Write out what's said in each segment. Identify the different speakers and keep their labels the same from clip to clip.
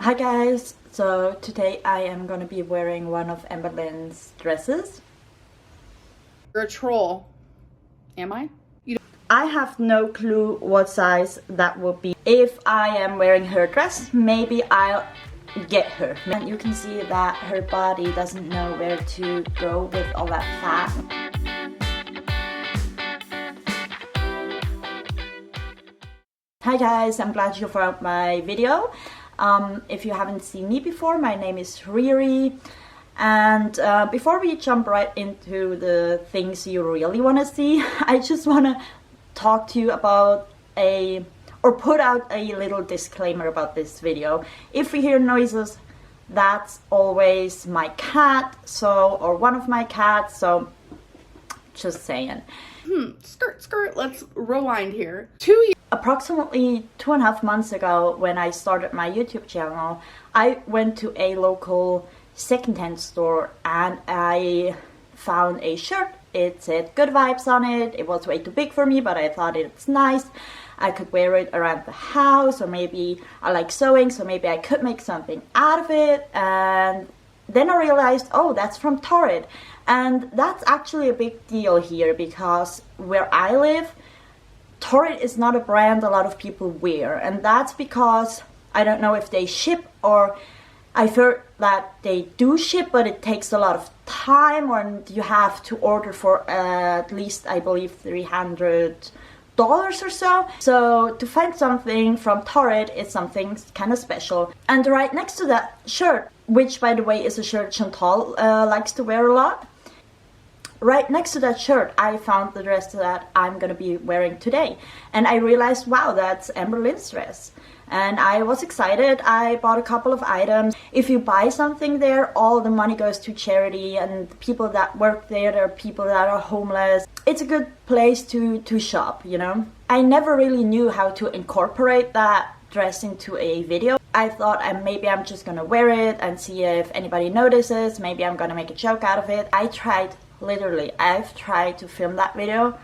Speaker 1: Hi guys, so today I am gonna be wearing one of Amberlynn's dresses.
Speaker 2: You're a troll. Am I?
Speaker 1: I have no clue what size that will be. If I am wearing her dress, maybe I'll get her. And you can see that her body doesn't know where to go with all that fat. Hi guys, I'm glad you found my video. If you haven't seen me before, my name is Riri. And before we jump right into the things you really want to see, I just want to talk to you about put out a little disclaimer about this video. If you hear noises, that's always my cat, or one of my cats, so just saying.
Speaker 2: Skirt, let's rewind here.
Speaker 1: Approximately 2.5 months ago, when I started my YouTube channel, I went to a local secondhand store and I found a shirt. It said good vibes on it. It was way too big for me, but I thought it's nice. I could wear it around the house, or maybe I like sewing, so maybe I could make something out of it. And then I realized, oh, that's from Torrid. And that's actually a big deal here, because where I live, Torrid is not a brand a lot of people wear, and that's because I don't know if they ship, or I've heard that they do ship, but it takes a lot of time, and you have to order for at least, I believe, $300 or so. So to find something from Torrid is something kind of special. And right next to that shirt, which by the way is a shirt Chantal likes to wear a lot, right next to that shirt, I found the dress that I'm gonna be wearing today. And I realized, wow, that's Amberlynn's dress. And I was excited. I bought a couple of items. If you buy something there, all the money goes to charity, and the people that work there are people that are homeless. It's a good place to shop, you know? I never really knew how to incorporate that dress into a video. I thought maybe I'm just gonna wear it and see if anybody notices. Maybe I'm gonna make a joke out of it. I've tried to film that video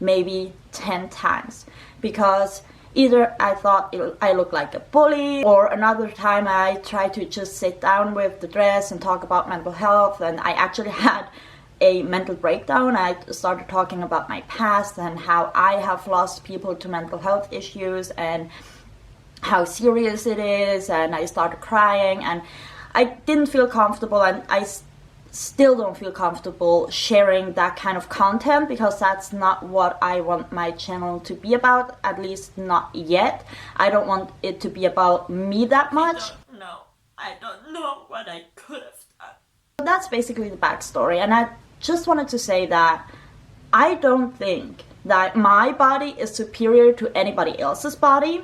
Speaker 1: maybe 10 times, because either I thought I looked like a bully, or another time I tried to just sit down with the dress and talk about mental health, and I actually had a mental breakdown. I started talking about my past and how I have lost people to mental health issues and how serious it is, and I started crying, and I didn't feel comfortable, and I still don't feel comfortable sharing that kind of content, because that's not what I want my channel to be about, at least not yet. I don't want it to be about me that much. I don't know what I could have done. So that's basically the backstory, and I just wanted to say that I don't think that my body is superior to anybody else's body.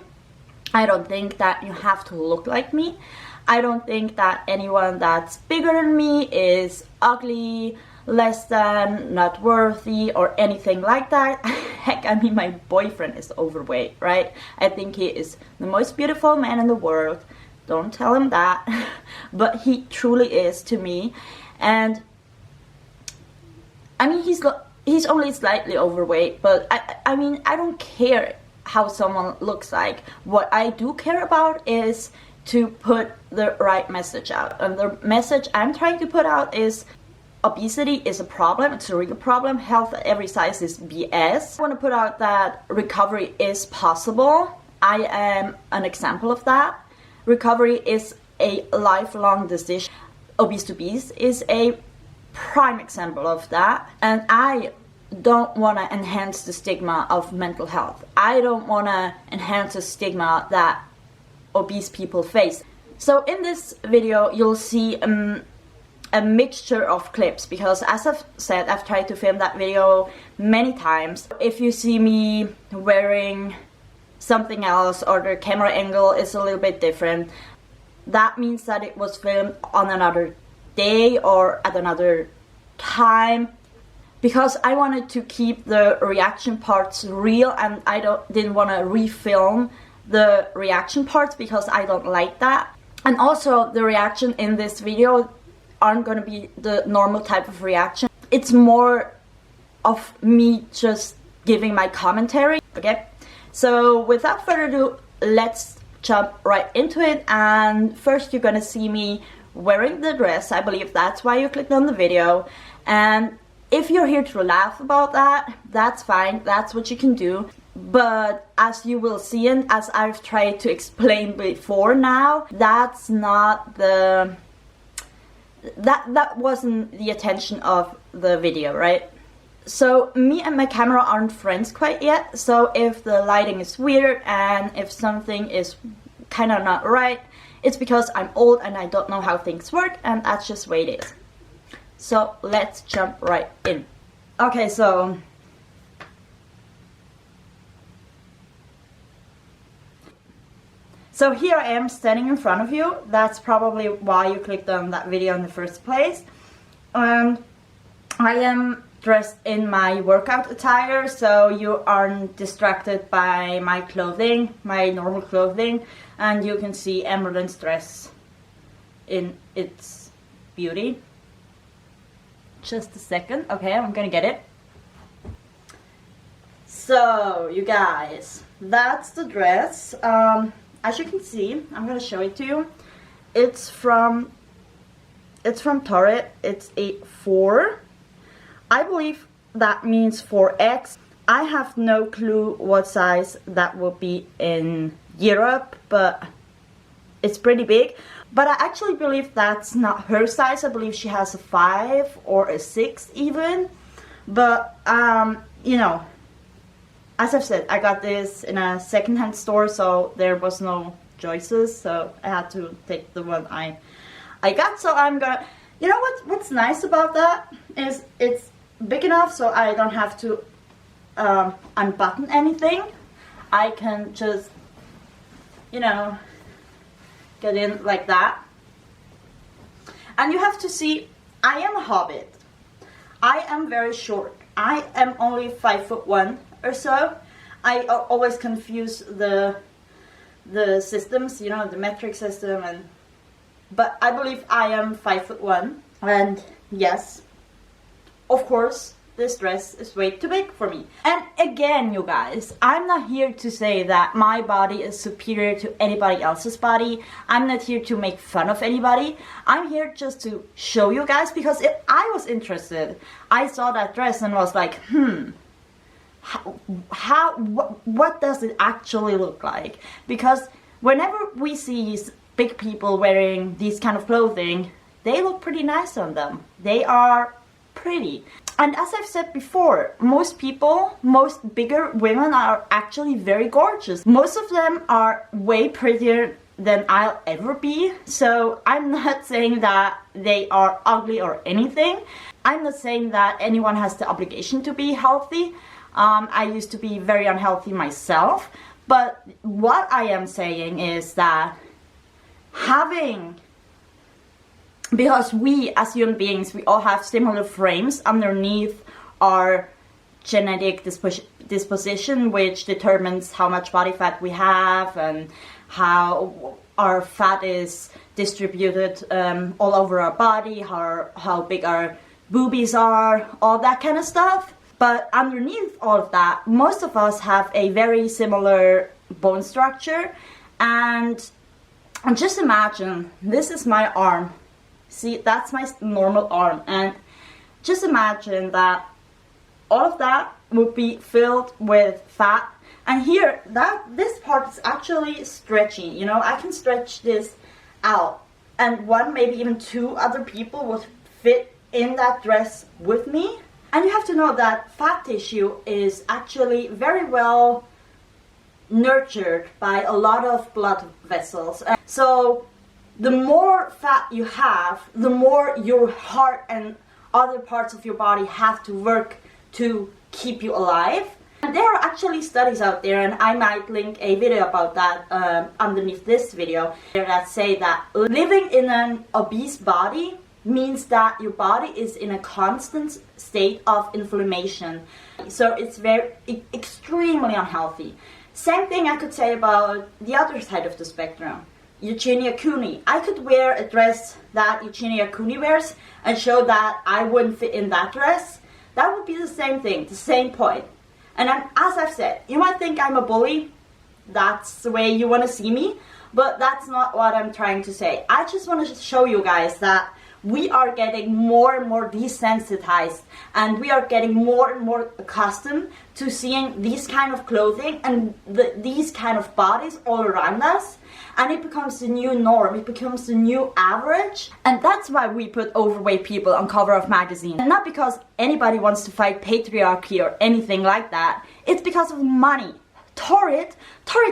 Speaker 1: I don't think that you have to look like me. I don't think that anyone that's bigger than me is ugly, less than, not worthy, or anything like that. Heck, I mean, my boyfriend is overweight, right? I think he is the most beautiful man in the world. Don't tell him that. But he truly is to me. And I mean, he's only slightly overweight, but I mean, I don't care how someone looks like. What I do care about is to put the right message out, and the message I'm trying to put out is obesity is a problem. It's a real problem. Health at every size is BS. I want to put out that recovery is possible. I am an example of that. Recovery is a lifelong decision. Obese to Beast is a prime example of that, and I don't want to enhance the stigma of mental health. I don't want to enhance the stigma that obese people face. So in this video you'll see a mixture of clips, because as I've said, I've tried to film that video many times. If you see me wearing something else, or the camera angle is a little bit different, that means that it was filmed on another day or at another time, because I wanted to keep the reaction parts real, and I didn't want to refilm the reaction parts because I don't like that. And also, the reaction in this video aren't going to be the normal type of reaction. It's more of me just giving my commentary, okay? So without further ado, let's jump right into it. And first you're gonna see me wearing the dress. I believe that's why you clicked on the video. And if you're here to laugh about that, that's fine, that's what you can do. But as you will see, and as I've tried to explain before now, that's not the... That wasn't the attention of the video, right? So me and my camera aren't friends quite yet, so if the lighting is weird and if something is kind of not right, it's because I'm old and I don't know how things work, and that's just the way it is. So let's jump right in. Okay, so here I am standing in front of you. That's probably why you clicked on that video in the first place. I am dressed in my workout attire, so you aren't distracted by my clothing, my normal clothing, and you can see Amberlynn's dress in its beauty. Just a second. Okay, I'm gonna get it. So, you guys, that's the dress. As you can see, I'm gonna show it to you. It's from Torrid. It's a 4. I believe that means 4X. I have no clue what size that will be in Europe, but it's pretty big. But I actually believe that's not her size. I believe she has a 5 or a 6 even. But, you know, as I've said, I got this in a secondhand store, so there was no choices. So I had to take the one I got. So I'm gonna, you know what's nice about that is it's big enough so I don't have to unbutton anything. I can just, you know, get in like that. And you have to see, I am a hobbit. I am very short. I am only 5'1" or so. I always confuse the systems, you know, the metric system, but I believe I am 5'1", and yes, of course, this dress is way too big for me. And again, you guys, I'm not here to say that my body is superior to anybody else's body. I'm not here to make fun of anybody. I'm here just to show you guys, because if I was interested, I saw that dress and was like, what does it actually look like? Because whenever we see these big people wearing these kind of clothing, they look pretty nice on them. They are pretty. And as I've said before, most bigger women are actually very gorgeous. Most of them are way prettier than I'll ever be. So I'm not saying that they are ugly or anything. I'm not saying that anyone has the obligation to be healthy. I used to be very unhealthy myself. But what I am saying is that because we as human beings, we all have similar frames underneath our genetic disposition, which determines how much body fat we have and how our fat is distributed all over our body, how big our boobies are, all that kind of stuff. But underneath all of that, most of us have a very similar bone structure. And just imagine, this is my arm. See, that's my normal arm. And just imagine that all of that would be filled with fat. And here, this part is actually stretchy. You know, I can stretch this out. And one, maybe even 2 other people would fit in that dress with me. And you have to know that fat tissue is actually very well nurtured by a lot of blood vessels. So the more fat you have, the more your heart and other parts of your body have to work to keep you alive. And there are actually studies out there, and I might link a video about that underneath this video, that say that living in an obese body means that your body is in a constant state of inflammation. So it's extremely unhealthy. Same thing I could say about the other side of the spectrum. Eugenia Cooney. I could wear a dress that Eugenia Cooney wears and show that I wouldn't fit in that dress. That would be the same thing, the same point. And as I've said, you might think I'm a bully. That's the way you want to see me. But that's not what I'm trying to say. I just want to show you guys that we are getting more and more desensitized, and we are getting more and more accustomed to seeing these kind of clothing and these kind of bodies all around us, and it becomes the new norm, it becomes the new average. And that's why we put overweight people on cover of magazines. And not because anybody wants to fight patriarchy or anything like that, it's because of money. Torrid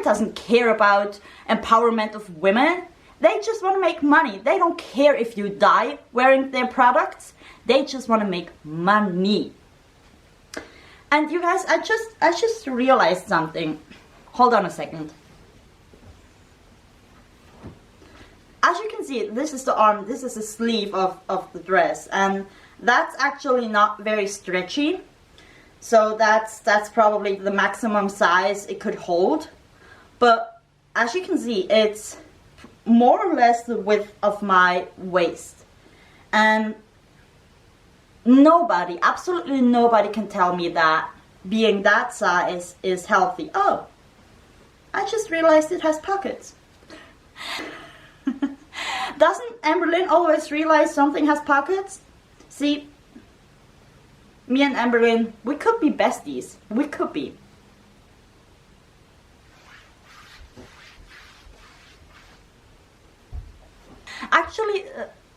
Speaker 1: doesn't care about empowerment of women. They just want to make money. They don't care if you die wearing their products. They just want to make money. And you guys, I just realized something. Hold on a second. As you can see, this is the arm, this is the sleeve of the dress, and that's actually not very stretchy. So that's probably the maximum size it could hold. But as you can see, it's more or less the width of my waist. And nobody, absolutely nobody can tell me that being that size is healthy. Oh, I just realized it has pockets. Doesn't Amberlynn always realize something has pockets? See, me and Amberlynn, we could be besties. We could be. Actually,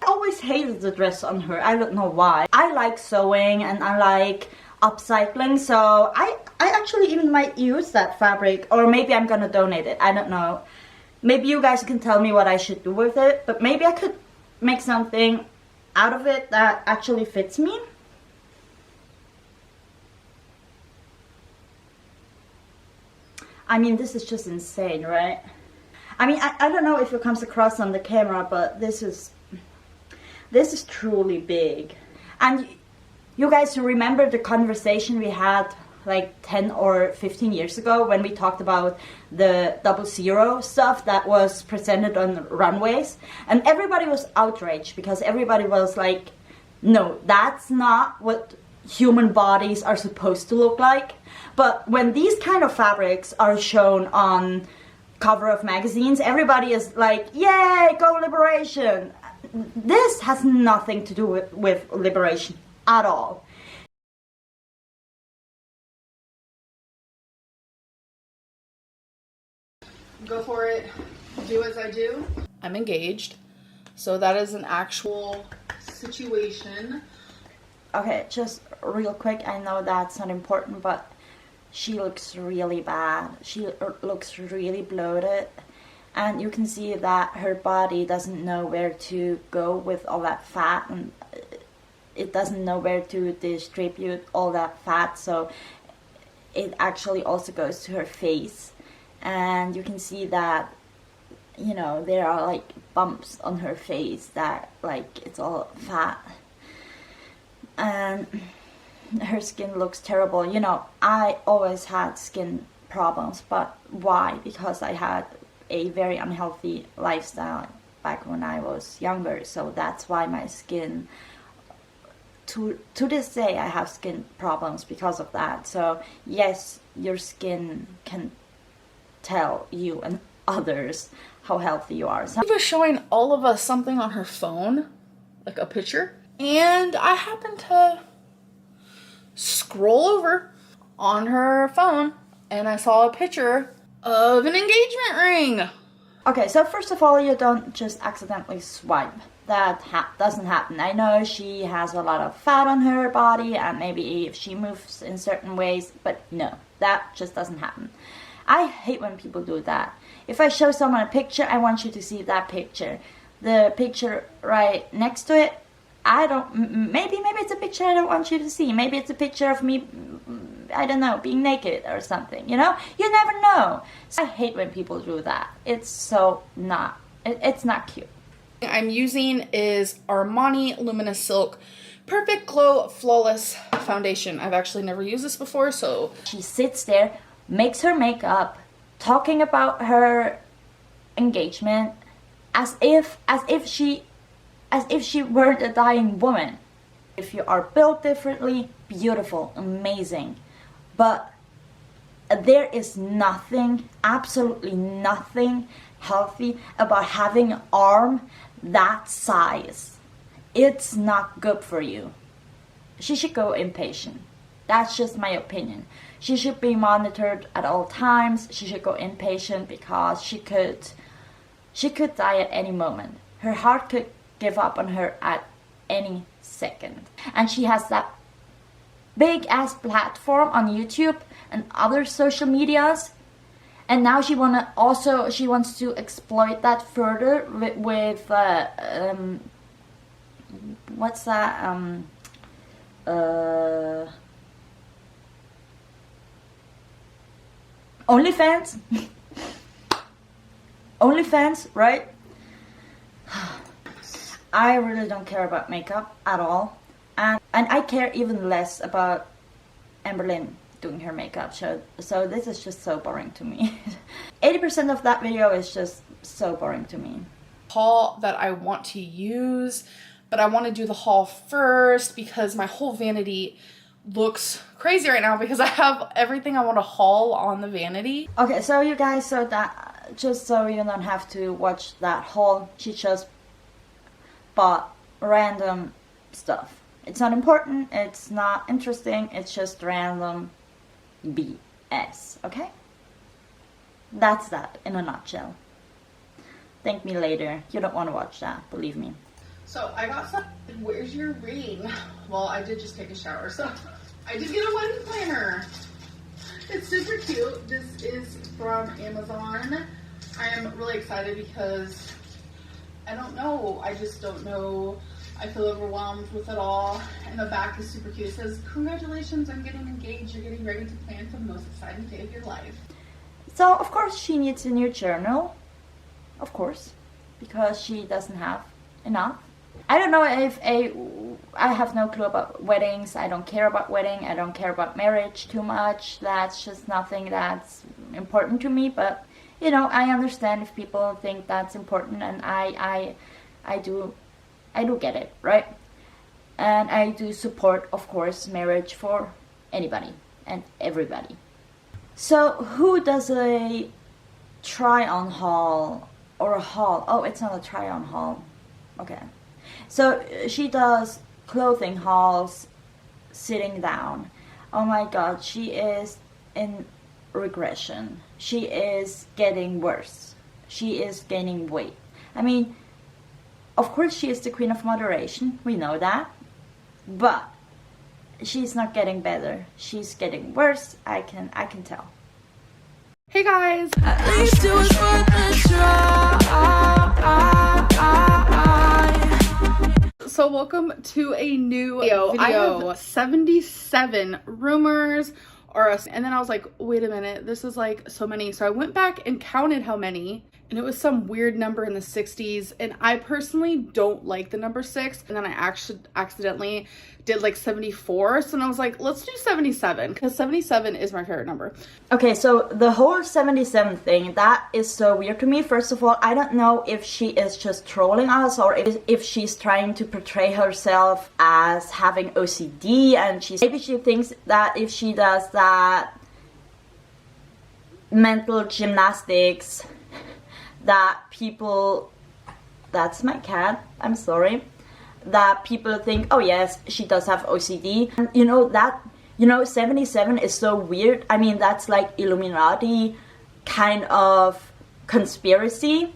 Speaker 1: I always hated the dress on her. I don't know why. I like sewing and I like upcycling, so I actually even might use that fabric, or maybe I'm gonna donate it. I don't know. Maybe you guys can tell me what I should do with it, but maybe I could make something out of it that actually fits me. I mean, this is just insane, right? I mean, I don't know if it comes across on the camera, but this is truly big. And you guys remember the conversation we had like 10 or 15 years ago when we talked about the 00 stuff that was presented on runways? And everybody was outraged because everybody was like, no, that's not what human bodies are supposed to look like. But when these kind of fabrics are shown on cover of magazines, everybody is like, yay, go liberation. This has nothing to do with liberation at all.
Speaker 2: Go for it. Do as I do. I'm engaged, so that is an actual situation.
Speaker 1: Okay, just real quick, I know that's not important, but she looks really bad. She looks really bloated, and you can see that her body doesn't know where to go with all that fat, and it doesn't know where to distribute all that fat, so it actually also goes to her face. And you can see that, you know, there are like bumps on her face that like it's all fat, and her skin looks terrible. You know, I always had skin problems, but why? Because I had a very unhealthy lifestyle back when I was younger, so that's why my skin, to this day, I have skin problems because of that. So yes, your skin can tell you and others how healthy you are.
Speaker 2: She was showing all of us something on her phone, like a picture, and I happened to scroll over on her phone and I saw a picture of an engagement ring.
Speaker 1: Okay, so first of all, you don't just accidentally swipe. That doesn't happen. I know she has a lot of fat on her body and maybe if she moves in certain ways, but no, that just doesn't happen. I hate when people do that. If I show someone a picture, I want you to see that picture. The picture right next to it, I don't, maybe it's a picture I don't want you to see. Maybe it's a picture of me, I don't know, being naked or something, you know? You never know. So I hate when people do that. It's so not, it's not cute.
Speaker 2: I'm using is Armani Luminous Silk Perfect Glow Flawless Foundation. I've actually never used this before, so.
Speaker 1: She sits there, makes her makeup, talking about her engagement as if she weren't a dying woman. If you are built differently, beautiful, amazing. But there is nothing, absolutely nothing healthy about having an arm that size. It's not good for you. She should go inpatient. That's just my opinion. She should be monitored at all times. She should go inpatient because she could die at any moment. Her heart could give up on her at any second. And she has that big ass platform on YouTube and other social medias. And now she wants to exploit that further with what's that? OnlyFans? OnlyFans, right? I really don't care about makeup at all. And I care even less about Amberlynn doing her makeup. So this is just so boring to me. 80% of that video is just so boring to me.
Speaker 2: Haul that I want to use, but I want to do the haul first because my whole vanity looks crazy right now because I have everything I want to haul on the vanity.
Speaker 1: Okay, so you guys, so that just so you don't have to watch that haul, she just bought random stuff. It's not important, it's not interesting, it's just random BS, okay? That's that in a nutshell. Thank me later. You don't want to watch that, believe me.
Speaker 2: So I got some. Where's your ring? Well, I did just take a shower, so I did get a wedding planner. It's super cute. This is from Amazon. I am really excited because I don't know. I just don't know. I feel overwhelmed with it all. And the back is super cute. It says, "Congratulations on getting engaged. You're getting ready to plan for the most exciting day of your life."
Speaker 1: So, of course, she needs a new journal. Of course. Because she doesn't have enough. I don't know if I have no clue about weddings. I don't care about wedding. I don't care about marriage too much. That's just nothing that's important to me. But, you know, I understand if people think that's important. And I do get it, right? And I do support, of course, marriage for anybody and everybody. So who does a try-on haul or a haul? Oh, it's not a try-on haul. Okay. So she does clothing hauls sitting down. Oh my god, she is in regression. She is getting worse. She is gaining weight. I mean, of course she is the queen of moderation. We know that. But she's not getting better. She's getting worse. I can tell.
Speaker 2: Hey guys. So welcome to a new video. I have 77 rumors and then I was like, wait a minute, this is like so many. So I went back and counted how many, and it was some weird number in the 60s, and I personally don't like the number 6, and then I actually accidentally did like 74. So then I was like, let's do 77 because 77 is my favorite number.
Speaker 1: Okay, so the whole 77 thing, that is so weird to me. First of all, I don't know if she is just trolling us or if she's trying to portray herself as having OCD, and maybe she thinks that if she does that mental gymnastics that people, that's my cat, I'm sorry, that people think, oh yes, she does have OCD. And you know 77 is so weird. I mean, that's like Illuminati kind of conspiracy.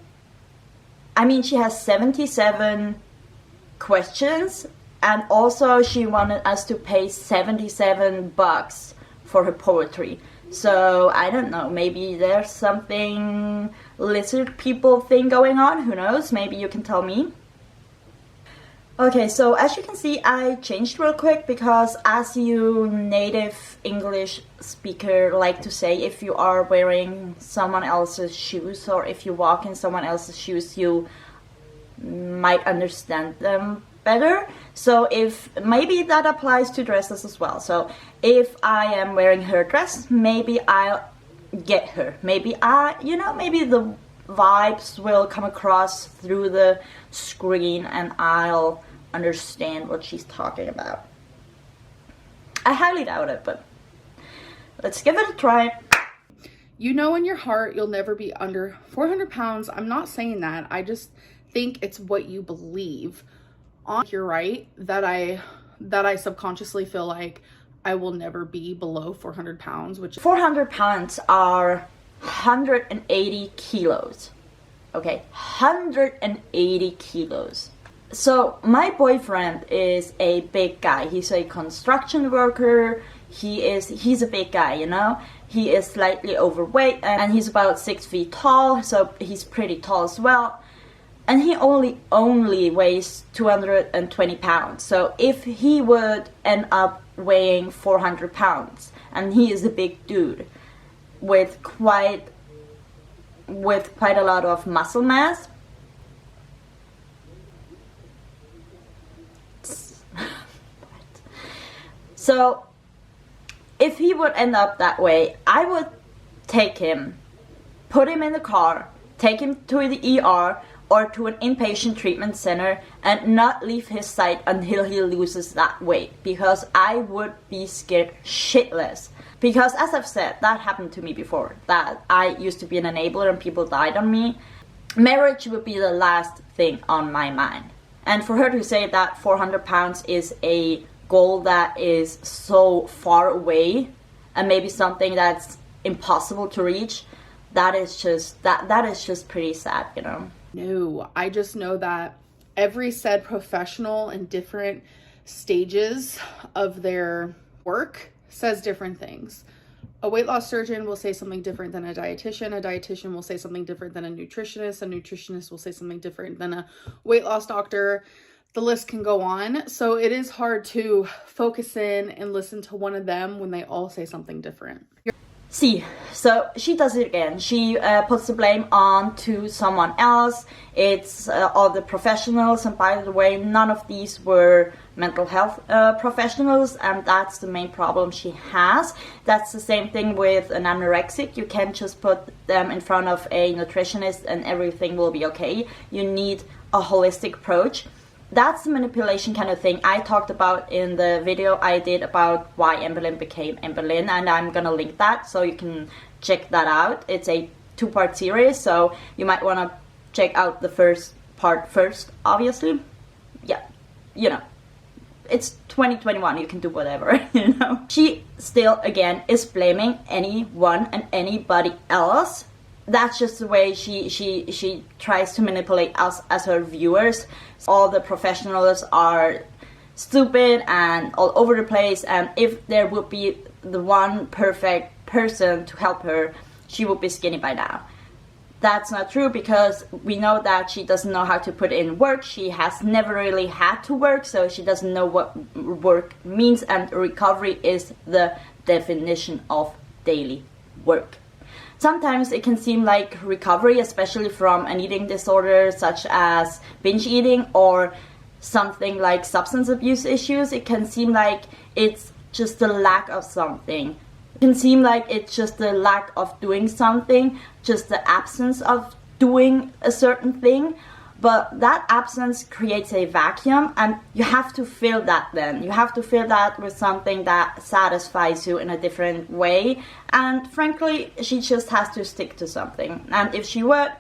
Speaker 1: I mean, she has 77 questions, and also she wanted us to pay $77 for her poetry. So I don't know, maybe there's something lizard people thing going on, who knows, maybe you can tell me. Okay, so as you can see, I changed real quick because, as you native English speaker like to say, if you are wearing someone else's shoes or if you walk in someone else's shoes, you might understand them better. So if maybe that applies to dresses as well. So if I am wearing her dress, maybe I'll get her. Maybe maybe the vibes will come across through the screen and I'll understand what she's talking about. I highly doubt it, but let's give it a try.
Speaker 2: You know in your heart you'll never be under 400 pounds. I'm not saying that. I just think it's what you believe. You're right that I subconsciously feel like I will never be below 400 pounds, which
Speaker 1: 400 pounds are 180 kilos. Okay, 180 kilos. So my boyfriend is a big guy. He's a construction worker. He's a big guy, you know. He is slightly overweight and he's about 6 feet tall, so he's pretty tall as well. And he only weighs 220 pounds. So if he would end up weighing 400 pounds, and he is a big dude with quite a lot of muscle mass, so if he would end up that way, I would take him, put him in the car, take him to the ER or to an inpatient treatment center and not leave his side until he loses that weight, because I would be scared shitless. Because as I've said, that happened to me before, that I used to be an enabler and people died on me. Marriage would be the last thing on my mind. And for her to say that 400 pounds is a goal that is so far away and maybe something that's impossible to reach, that is just pretty sad, you know.
Speaker 2: No, I just know that every said professional in different stages of their work says different things. A weight loss surgeon will say something different than a dietitian will say something different than a nutritionist will say something different than a weight loss doctor. The list can go on. So it is hard to focus in and listen to one of them when they all say something different.
Speaker 1: See, so she does it again. She puts the blame on to someone else. It's all the professionals, and by the way, none of these were mental health professionals, and that's the main problem she has. That's the same thing with an anorexic. You can't just put them in front of a nutritionist and everything will be okay. You need a holistic approach. That's the manipulation kind of thing I talked about in the video I did about why Amberlynn became Amberlynn, and I'm gonna link that so you can check that out. It's a 2-part series, so you might want to check out the first part first, obviously. Yeah, you know, it's 2021, you can do whatever, you know. She still, again, is blaming anyone and anybody else. That's just the way she tries to manipulate us as her viewers. All the professionals are stupid and all over the place, and if there would be the one perfect person to help her, she would be skinny by now. That's not true, because we know that she doesn't know how to put in work. She has never really had to work, so she doesn't know what work means, and recovery is the definition of daily work. Sometimes it can seem like recovery, especially from an eating disorder such as binge eating or something like substance abuse issues. It can seem like it's just the lack of something. It can seem like it's just the lack of doing something, just the absence of doing a certain thing. But that absence creates a vacuum, and you have to fill that then. You have to fill that with something that satisfies you in a different way. And frankly, she just has to stick to something. And if she would,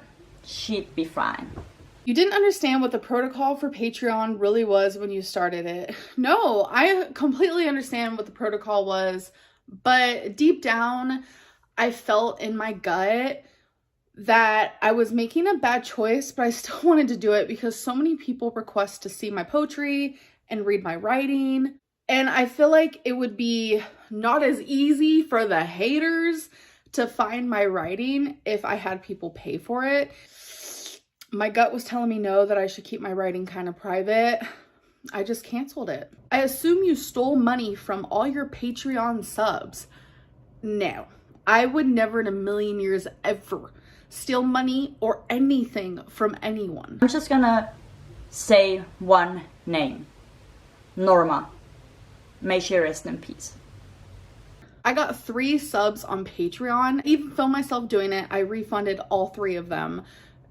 Speaker 1: she'd be fine.
Speaker 2: You didn't understand what the protocol for Patreon really was when you started it. No, I completely understand what the protocol was. But deep down, I felt in my gut that I was making a bad choice, but I still wanted to do it because so many people request to see my poetry and read my writing. And I feel like it would be not as easy for the haters to find my writing if I had people pay for it. My gut was telling me no, that I should keep my writing kind of private. I just canceled it. I assume you stole money from all your Patreon subs. No, I would never in a million years ever steal money or anything from anyone.
Speaker 1: I'm just gonna say one name. Norma. May she rest in peace.
Speaker 2: I got 3 subs on Patreon. I even filmed myself doing it. I refunded all 3 of them,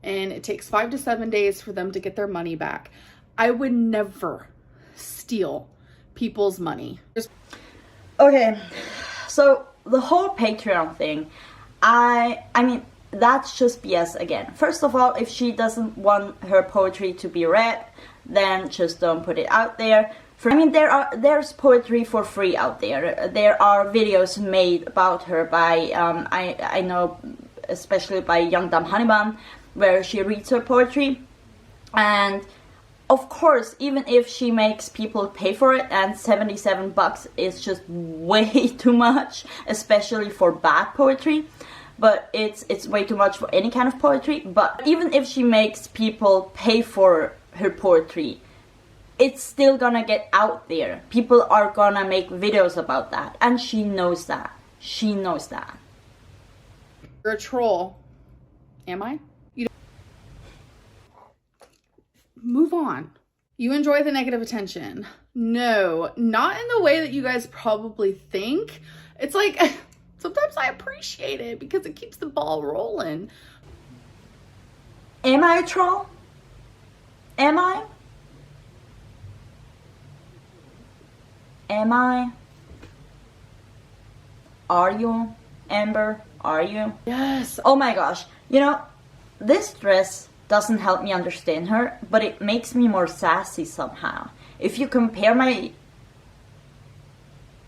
Speaker 2: and it takes 5 to 7 days for them to get their money back. I would never steal people's money.
Speaker 1: Okay, so the whole Patreon thing, I mean, that's just BS again. First of all, if she doesn't want her poetry to be read, then just don't put it out there. I mean, there's poetry for free out there. There are videos made about her by I know, especially by Young Dumb Honeybun, where she reads her poetry. And of course, even if she makes people pay for it, and $77 is just way too much, especially for bad poetry, but it's way too much for any kind of poetry. But even if she makes people pay for her poetry, it's still gonna get out there. People are gonna make videos about that, and she knows that. She knows that.
Speaker 2: You're a troll. Am I? You move on. You enjoy the negative attention. No, not in the way that you guys probably think. It's like, sometimes I appreciate it because it keeps the ball rolling.
Speaker 1: Am I a troll? Am I? Am I? Are you, Amber? Are you?
Speaker 2: Yes.
Speaker 1: Oh my gosh. You know, this dress doesn't help me understand her, but it makes me more sassy somehow. If you compare my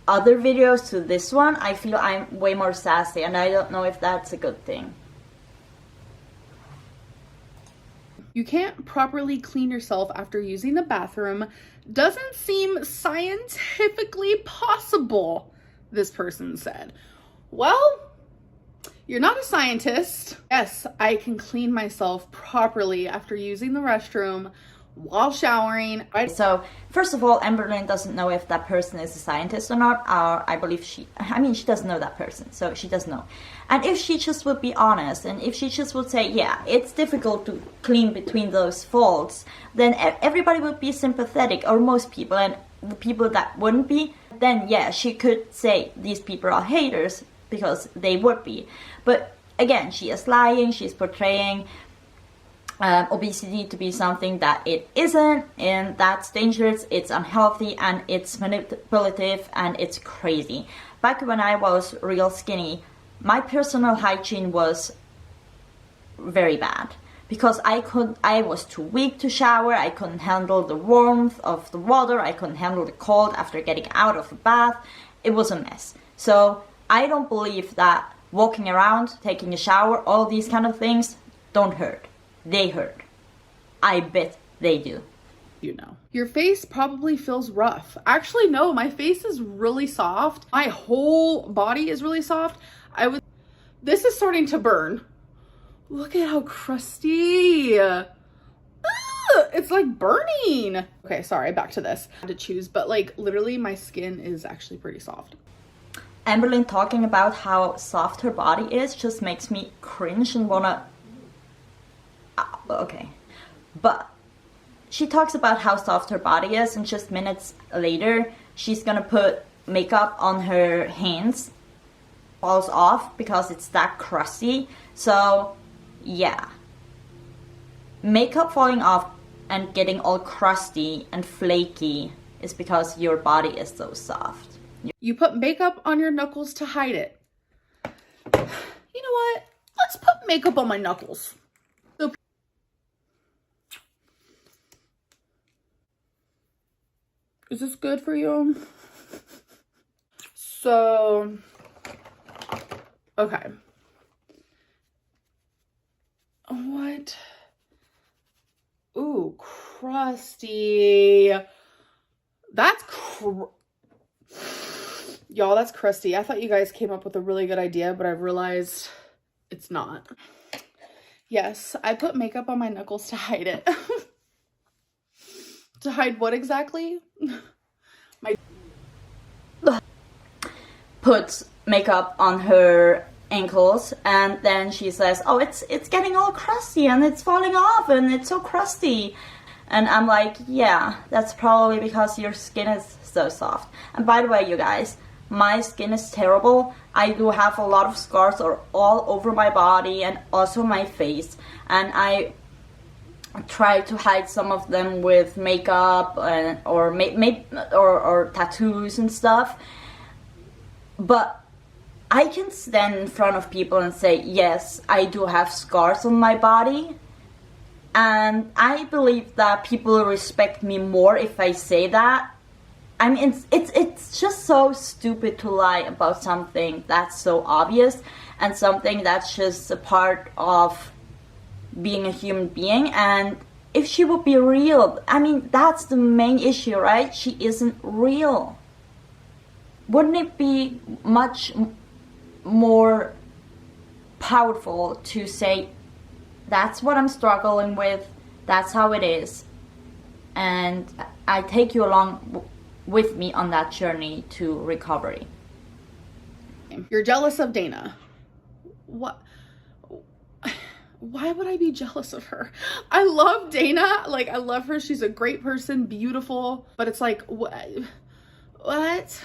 Speaker 1: other videos to this one, I feel I'm way more sassy, and I don't know if that's a good thing.
Speaker 2: You can't properly clean yourself after using the bathroom. Doesn't seem scientifically possible, this person said. Well, you're not a scientist. Yes, I can clean myself properly after using the restroom while showering.
Speaker 1: So, first of all, Amberlynn doesn't know if that person is a scientist or not. I believe she doesn't know that person, so she doesn't know. And if she just would be honest, and if she just would say, yeah, it's difficult to clean between those folds, then everybody would be sympathetic, or most people, and the people that wouldn't be, then yeah, she could say these people are haters, because they would be. But again, she is lying, she's portraying obesity to be something that it isn't, and that's dangerous, it's unhealthy, and it's manipulative, and it's crazy. Back when I was real skinny, my personal hygiene was very bad, because I was too weak to shower, I couldn't handle the warmth of the water, I couldn't handle the cold after getting out of a bath. It was a mess. So I don't believe that walking around, taking a shower, all these kind of things don't hurt. They hurt. I bet they do.
Speaker 2: You know. Your face probably feels rough. Actually, no, my face is really soft. My whole body is really soft. This is starting to burn. Look at how crusty. Ugh, it's like burning. Okay, sorry, back to this. I had to choose, but like literally my skin is actually pretty soft.
Speaker 1: Amberlynn talking about how soft her body is just makes me cringe and wanna... Okay. But she talks about how soft her body is, and just minutes later she's gonna put makeup on her hands. Falls off because it's that crusty. So yeah, makeup falling off and getting all crusty and flaky is because your body is so soft.
Speaker 2: You put makeup on your knuckles to hide it. You know what? Let's put makeup on my knuckles. So is this good for you? So, okay. What? Ooh, crusty. That's y'all, that's crusty. I thought you guys came up with a really good idea, but I've realized it's not. Yes, I put makeup on my knuckles to hide it. To hide what exactly?
Speaker 1: Puts makeup on her ankles, and then she says, oh, it's getting all crusty and it's falling off and it's so crusty. And I'm like, yeah, that's probably because your skin is so soft. And by the way, you guys, my skin is terrible. I do have a lot of scars all over my body and also my face, and I try to hide some of them with makeup or tattoos and stuff. But I can stand in front of people and say, yes, I do have scars on my body. And I believe that people respect me more if I say that. I mean, it's just so stupid to lie about something that's so obvious and something that's just a part of being a human being. And if she would be real, I mean, that's the main issue, right? She isn't real. Wouldn't it be much more powerful to say, that's what I'm struggling with, that's how it is, and I take you along with me on that journey to recovery.
Speaker 2: You're jealous of Dana. What? Why would I be jealous of her? I love Dana. Like, I love her. She's a great person, beautiful. But it's like, what?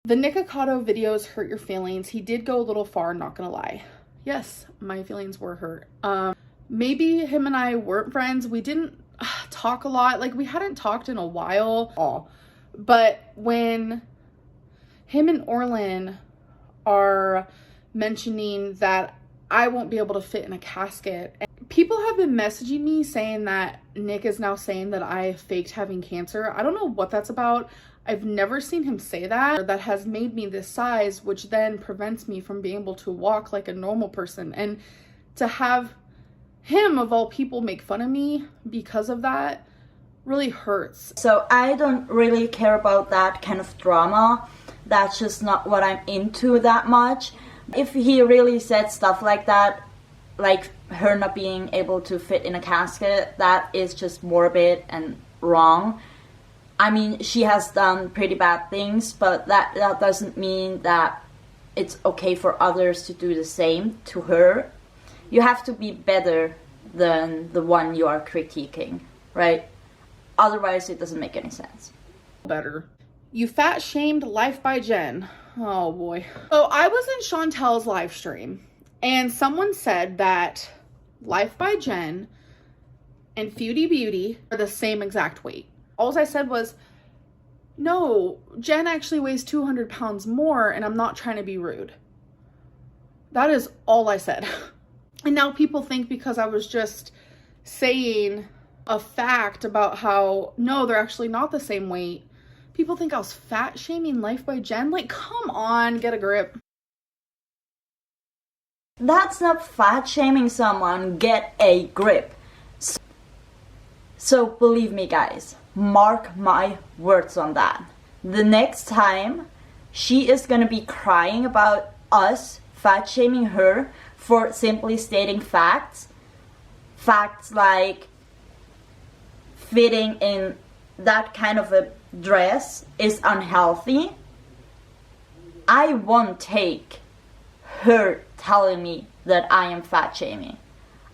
Speaker 2: The Nikocado videos hurt your feelings. He did go a little far, not gonna lie. Yes, my feelings were hurt. Maybe him and I weren't friends. We didn't talk a lot. Like, we hadn't talked in a while. But when him and Orlin are mentioning that I won't be able to fit in a casket, people have been messaging me saying that Nick is now saying that I faked having cancer. I don't know what that's about. I've never seen him say that. That has made me this size, which then prevents me from being able to walk like a normal person. And to have him, of all people, make fun of me because of that really hurts.
Speaker 1: So I don't really care about that kind of drama. That's just not what I'm into that much. If he really said stuff like that, like her not being able to fit in a casket, that is just morbid and wrong. I mean, she has done pretty bad things, but that doesn't mean that it's okay for others to do the same to her. You have to be better than the one you are critiquing, right? Otherwise, it doesn't make any sense.
Speaker 2: Better. You fat shamed Life by Jen. Oh boy. So I was in Chantel's live stream, and someone said that Life by Jen and Feudy Beauty are the same exact weight. All I said was, no, Jen actually weighs 200 pounds more, and I'm not trying to be rude. That is all I said. And now people think because I was just saying a fact about how, no, they're actually not the same weight, people think I was fat shaming Life by Jen. Like, come on, get a grip.
Speaker 1: That's not fat shaming someone, get a grip. So believe me, guys, mark my words on that. The next time she is gonna be crying about us fat shaming her for simply stating facts like fitting in that kind of a dress is unhealthy, I won't take her telling me that I am fat shaming.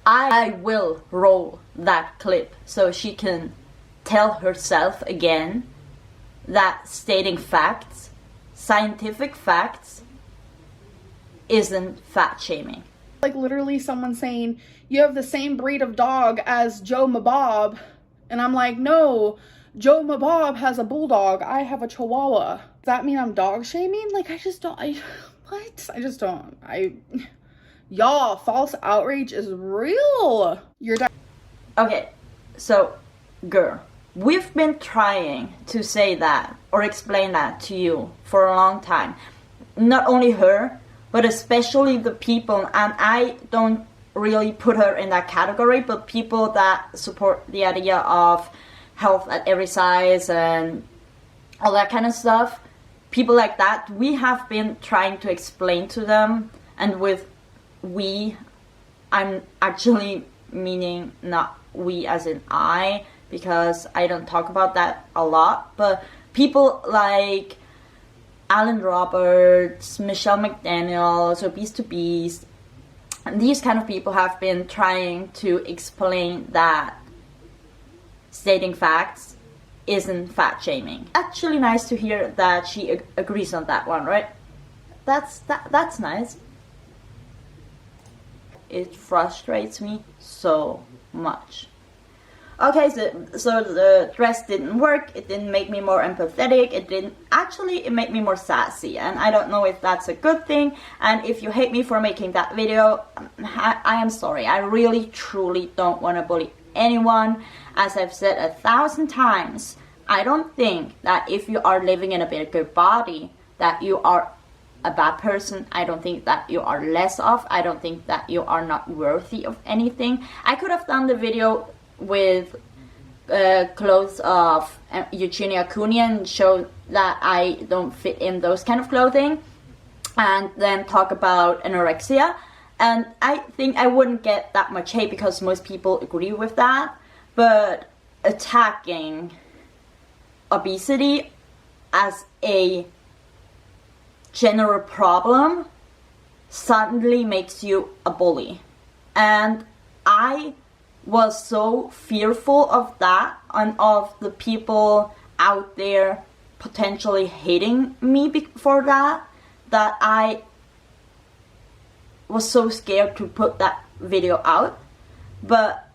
Speaker 1: I will roll that clip so she can tell herself again that stating facts, scientific facts, isn't fat shaming.
Speaker 2: Like, literally someone saying, you have the same breed of dog as Joe Mabob. And I'm like, no, Joe Mabob has a bulldog. I have a chihuahua. Does that mean I'm dog shaming? Like, I just don't, what? I just don't. Y'all, false outrage is real.
Speaker 1: Okay, so, girl, we've been trying to say that or explain that to you for a long time. Not only her, but especially the people, and I don't really put her in that category, but people that support the idea of health at every size and all that kind of stuff, people like that, we have been trying to explain to them, and with we, I'm actually meaning not we as in I, because I don't talk about that a lot, but people like Alan Roberts, Michelle McDaniels, Obese to Beast, and these kind of people have been trying to explain that stating facts isn't fat shaming. Actually nice to hear that she agrees on that one, right? that's nice. It frustrates me so much. Okay, so the dress didn't work. It didn't make me more empathetic. It made me more sassy, and I don't know if that's a good thing. And if you hate me for making that video, I am sorry. I really truly don't want to bully anyone. As I've said 1,000 times, I don't think that if you are living in a bigger body that you are a bad person. I don't think that you are less off. I don't think that you are not worthy of anything. I could have done the video with clothes of Eugenia Cooney and show that I don't fit in those kind of clothing, and then talk about anorexia, and I think I wouldn't get that much hate because most people agree with that. But attacking obesity as a general problem suddenly makes you a bully, and I was so fearful of that and of the people out there potentially hating me for that I was so scared to put that video out. But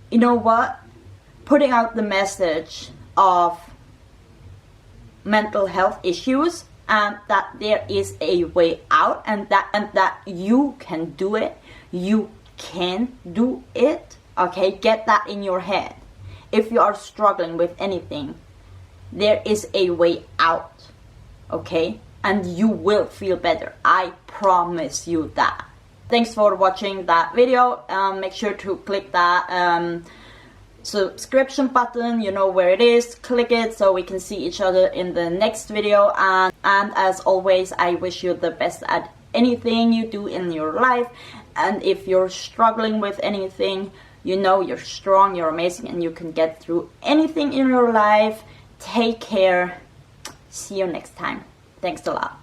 Speaker 1: you know what? Putting out the message of mental health issues and that there is a way out, and that you can do it. You can do it. Okay, get that in your head. If you are struggling with anything, there is a way out. Okay, and you will feel better. I promise you that. Thanks for watching that video. Make sure to click that subscription button. You know where it is. Click it so we can see each other in the next video. And as always, I wish you the best at anything you do in your life. And if you're struggling with anything, you know you're strong, you're amazing, and you can get through anything in your life. Take care. See you next time. Thanks a lot.